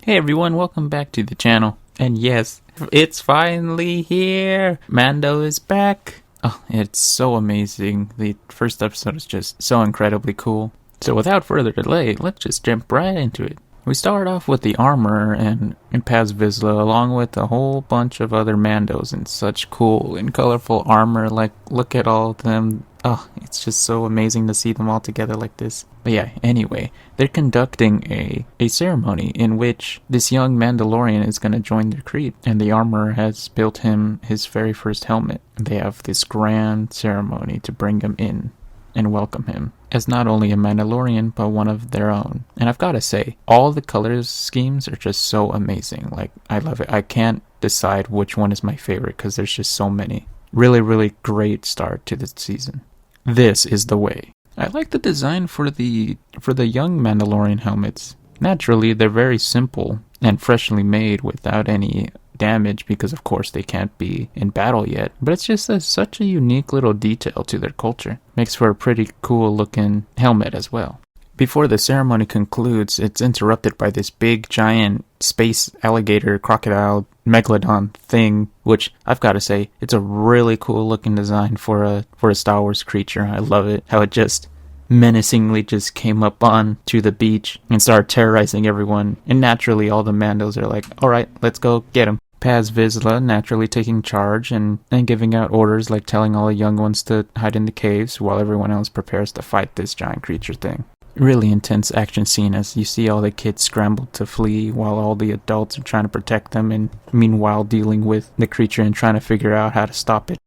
Hey everyone, welcome back to the channel. And yes, it's finally here! Mando is back! Oh, it's so amazing. The first episode is just so incredibly cool. So without further delay, let's just jump right into it. We start off with the armor and Paz Vizsla along with a whole bunch of other Mandos in such cool and colorful armor. Like, look at all of them. Oh, it's just so amazing to see them all together like this. But yeah, anyway, they're conducting a ceremony in which this young Mandalorian is going to join their creed. And the armorer has built him his very first helmet. They have this grand ceremony to bring him in and welcome him as not only a Mandalorian, but one of their own. And I've got to say, all the color schemes are just so amazing. Like, I love it. I can't decide which one is my favorite because there's just so many. Really, really great start to the season. This is the way. I like the design for the young Mandalorian helmets. Naturally, they're very simple and freshly made without any damage because of course they can't be in battle yet, but it's just such a unique little detail to their culture. Makes for a pretty cool looking helmet as well. Before the ceremony concludes, it's interrupted by this big giant space alligator crocodile megalodon thing, which I've got to say, it's a really cool looking design for a Star Wars creature. I love it, how it just menacingly just came up on to the beach and started terrorizing everyone, and naturally all the Mandos are like, alright, let's go get him. Paz Vizsla naturally taking charge and giving out orders, like telling all the young ones to hide in the caves while everyone else prepares to fight this giant creature thing. Really intense action scene as you see all the kids scramble to flee while all the adults are trying to protect them and meanwhile dealing with the creature and trying to figure out how to stop it.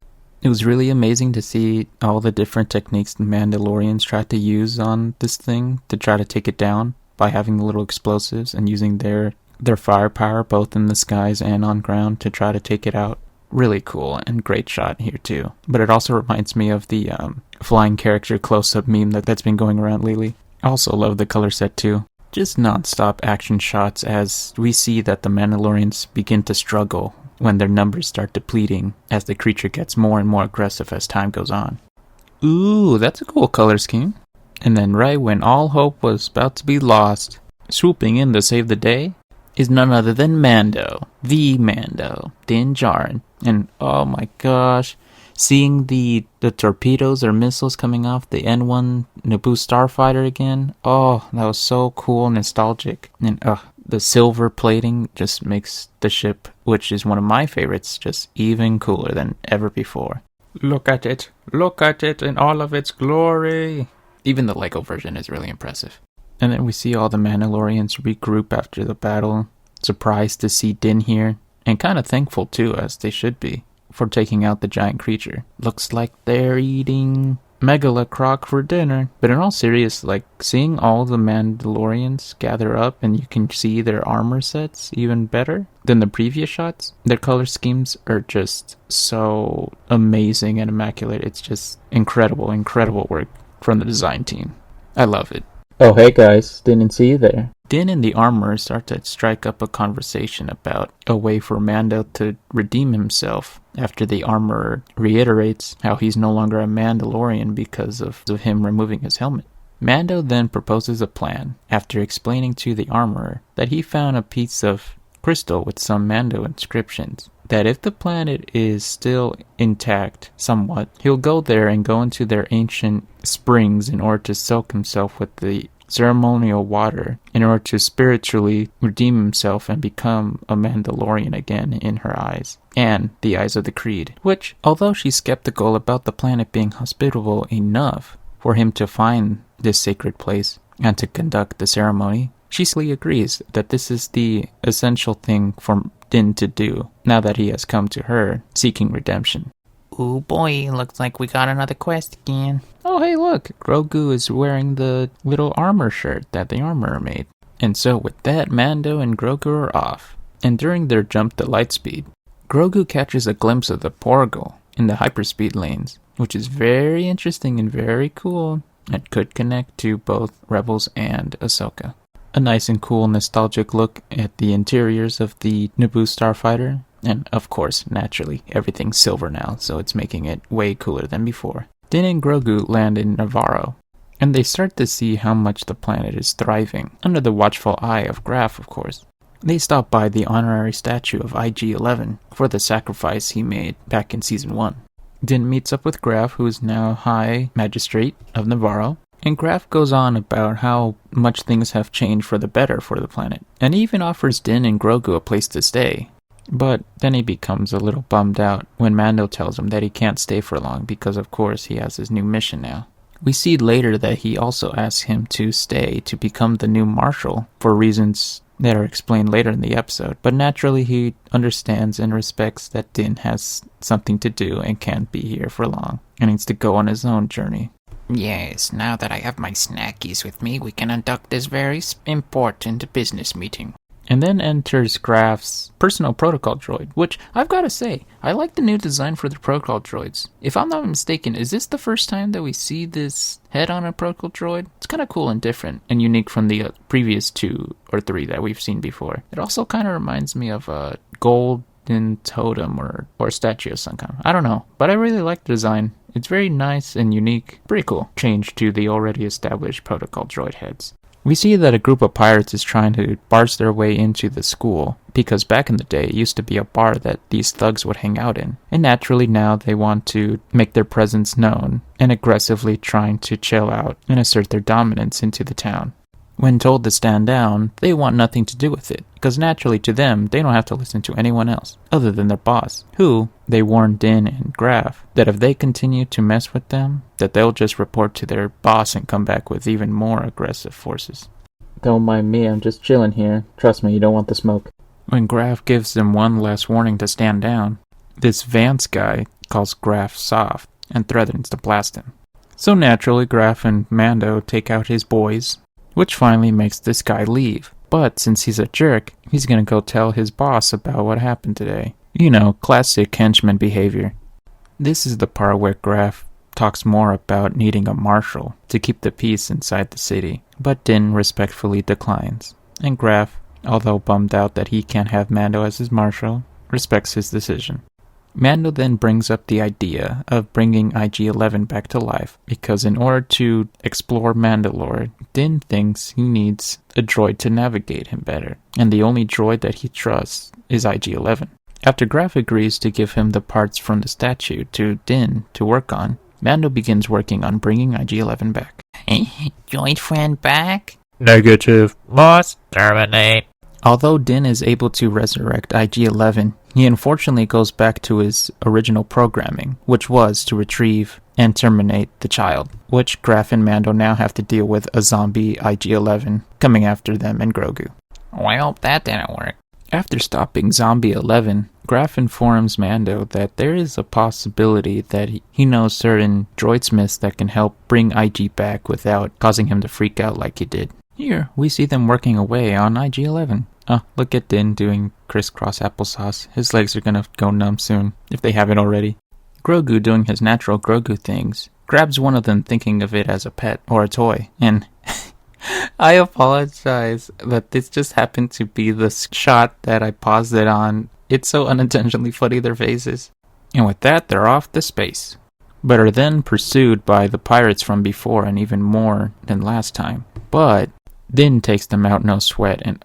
It was really amazing to see all the different techniques the Mandalorians tried to use on this thing to try to take it down by having the little explosives and using their firepower both in the skies and on ground to try to take it out. Really cool and great shot here too. But it also reminds me of the flying character close-up meme that's been going around lately. I also love the color set too. Just non-stop action shots as we see that the Mandalorians begin to struggle when their numbers start depleting as the creature gets more and more aggressive as time goes on. Ooh, that's a cool color scheme. And then right when all hope was about to be lost, swooping in to save the day is none other than Mando, the Mando, Din Djarin. And oh my gosh, seeing the torpedoes or missiles coming off the N1 Naboo starfighter again, oh, that was so cool, nostalgic. And the silver plating just makes the ship, which is one of my favorites, just even cooler than ever before. Look at it in all of its glory. Even the Lego version is really impressive. And then we see all the Mandalorians regroup after the battle, surprised to see Din here, and kind of thankful too, as they should be, for taking out the giant creature. Looks like they're eating Megala Croc for dinner. But in all seriousness, like, seeing all the Mandalorians gather up and you can see their armor sets even better than the previous shots. Their color schemes are just so amazing and immaculate. It's just incredible work from the design team. I love it. Oh, hey guys, didn't see you there. Din and the armorer start to strike up a conversation about a way for Mando to redeem himself after the armorer reiterates how he's no longer a Mandalorian because of him removing his helmet. Mando then proposes a plan after explaining to the armorer that he found a piece of crystal with some Mando inscriptions, that if the planet is still intact somewhat, he'll go there and go into their ancient springs in order to soak himself with the ceremonial water in order to spiritually redeem himself and become a Mandalorian again in her eyes and the eyes of the Creed, which, although she's skeptical about the planet being hospitable enough for him to find this sacred place and to conduct the ceremony, she still agrees that this is the essential thing for Din to do now that he has come to her seeking redemption. Ooh boy, looks like we got another quest again. Oh hey look, Grogu is wearing the little armor shirt that the armorer made. And so with that, Mando and Grogu are off. And during their jump to lightspeed, Grogu catches a glimpse of the Portal in the hyperspeed lanes, which is very interesting and very cool, and could connect to both Rebels and Ahsoka. A nice and cool nostalgic look at the interiors of the Naboo starfighter. And of course, naturally, everything's silver now, so it's making it way cooler than before. Din and Grogu land in Navarro, and they start to see how much the planet is thriving, under the watchful eye of Graf, of course. They stop by the honorary statue of IG-11 for the sacrifice he made back in Season 1. Din meets up with Graf, who is now High Magistrate of Navarro, and Graf goes on about how much things have changed for the better for the planet, and he even offers Din and Grogu a place to stay. But then he becomes a little bummed out when Mando tells him that he can't stay for long because of course he has his new mission now. We see later that he also asks him to stay to become the new Marshal for reasons that are explained later in the episode, but naturally he understands and respects that Din has something to do and can't be here for long and needs to go on his own journey. Yes, now that I have my snackies with me, we can conduct this very important business meeting. And then enters Graf's personal protocol droid, which, I've got to say, I like the new design for the protocol droids. If I'm not mistaken, is this the first time that we see this head on a protocol droid? It's kind of cool and different, and unique from the previous 2 or 3 that we've seen before. It also kind of reminds me of a golden totem or statue of some kind. I don't know, but I really like the design. It's very nice and unique. Pretty cool. Change to the already established protocol droid heads. We see that a group of pirates is trying to barge their way into the school, because back in the day it used to be a bar that these thugs would hang out in, and naturally now they want to make their presence known and aggressively trying to chill out and assert their dominance into the town. When told to stand down, they want nothing to do with it, because naturally to them, they don't have to listen to anyone else, other than their boss, who, they warn Din and Graf, that if they continue to mess with them, that they'll just report to their boss and come back with even more aggressive forces. Don't mind me, I'm just chilling here. Trust me, you don't want the smoke. When Graf gives them one last warning to stand down, this Vance guy calls Graf soft and threatens to blast him. So naturally, Graf and Mando take out his boys, which finally makes this guy leave. But since he's a jerk, he's gonna go tell his boss about what happened today. You know, classic henchman behavior. This is the part where Graf talks more about needing a marshal to keep the peace inside the city, but Din respectfully declines. And Graf, although bummed out that he can't have Mando as his marshal, respects his decision. Mando then brings up the idea of bringing IG-11 back to life, because in order to explore Mandalore, Din thinks he needs a droid to navigate him better, and the only droid that he trusts is IG-11. After Graf agrees to give him the parts from the statue to Din to work on, Mando begins working on bringing IG-11 back. Droid friend back? Negative. Must terminate. Although Din is able to resurrect IG-11, he unfortunately goes back to his original programming, which was to retrieve and terminate the child, which Graf and Mando now have to deal with a zombie IG-11 coming after them and Grogu. Well, that didn't work. After stopping Zombie 11, Graf informs Mando that there is a possibility that he knows certain droidsmiths that can help bring IG back without causing him to freak out like he did. Here, we see them working away on IG-11. Oh, look at Din doing crisscross applesauce. His legs are gonna go numb soon, if they haven't already. Grogu, doing his natural Grogu things, grabs one of them thinking of it as a pet or a toy, and I apologize, but this just happened to be the shot that I paused it on. It's so unintentionally funny, their faces. And with that, they're off to space, but are then pursued by the pirates from before and even more than last time. But Din takes them out no sweat, and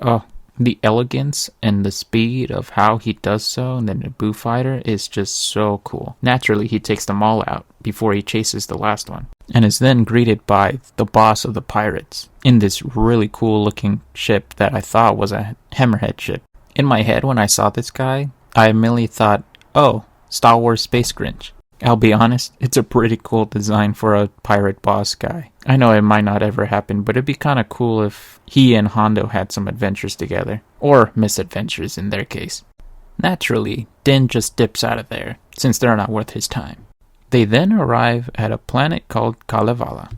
the elegance and the speed of how he does so in the Naboo fighter is just so cool. Naturally, he takes them all out before he chases the last one, and is then greeted by the boss of the pirates in this really cool looking ship that I thought was a Hammerhead ship. In my head, when I saw this guy, I immediately thought, oh, Star Wars Space Grinch. I'll be honest, it's a pretty cool design for a pirate boss guy. I know it might not ever happen, but it'd be kind of cool if he and Hondo had some adventures together. Or misadventures in their case. Naturally, Din just dips out of there, since they're not worth his time. They then arrive at a planet called Kalevala,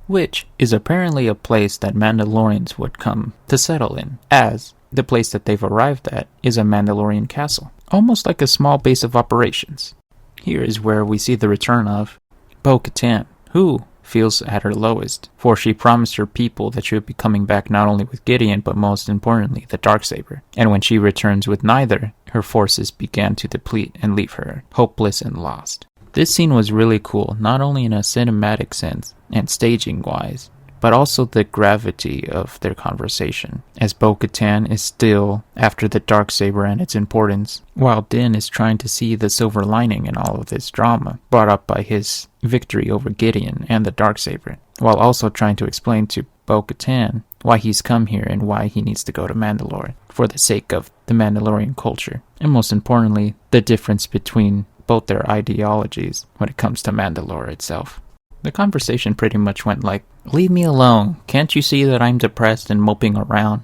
which is apparently a place that Mandalorians would come to settle in, as the place that they've arrived at is a Mandalorian castle, almost like a small base of operations. Here is where we see the return of Bo-Katan, who feels at her lowest, for she promised her people that she would be coming back not only with Gideon, but most importantly, the Darksaber. And when she returns with neither, her forces began to deplete and leave her hopeless and lost. This scene was really cool, not only in a cinematic sense and staging-wise, but also the gravity of their conversation, as Bo-Katan is still after the Darksaber and its importance, while Din is trying to see the silver lining in all of this drama, brought up by his victory over Gideon and the Darksaber, while also trying to explain to Bo-Katan why he's come here and why he needs to go to Mandalore for the sake of the Mandalorian culture, and most importantly, the difference between both their ideologies when it comes to Mandalore itself. The conversation pretty much went like, "Leave me alone. Can't you see that I'm depressed and moping around?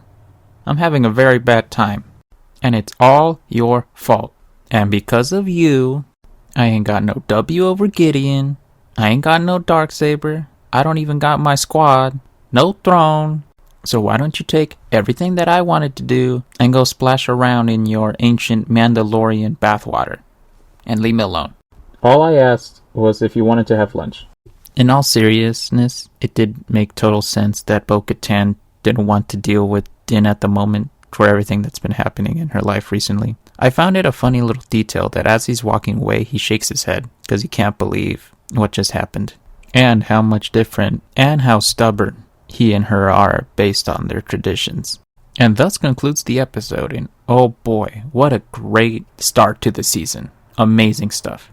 I'm having a very bad time. And it's all your fault. And because of you, I ain't got no W over Gideon. I ain't got no Darksaber. I don't even got my squad. No throne. So why don't you take everything that I wanted to do and go splash around in your ancient Mandalorian bathwater? And leave me alone." All I asked was if you wanted to have lunch. In all seriousness, it did make total sense that Bo-Katan didn't want to deal with Din at the moment for everything that's been happening in her life recently. I found it a funny little detail that as he's walking away, he shakes his head because he can't believe what just happened, and how much different and how stubborn he and her are based on their traditions. And thus concludes the episode, and oh boy, what a great start to the season. Amazing stuff.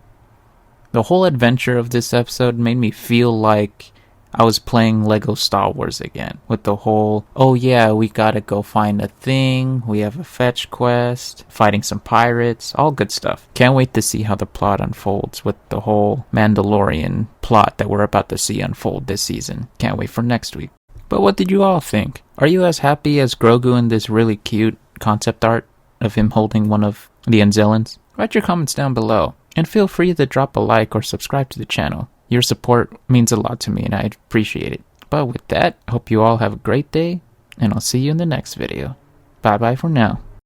The whole adventure of this episode made me feel like I was playing Lego Star Wars again, with the whole, oh yeah, we gotta go find a thing, we have a fetch quest, fighting some pirates, all good stuff. Can't wait to see how the plot unfolds with the whole Mandalorian plot that we're about to see unfold this season. Can't wait for next week. But what did you all think? Are you as happy as Grogu in this really cute concept art of him holding one of the Anzellans? Write your comments down below, and feel free to drop a like or subscribe to the channel. Your support means a lot to me and I appreciate it. But with that, I hope you all have a great day, and I'll see you in the next video. Bye bye for now.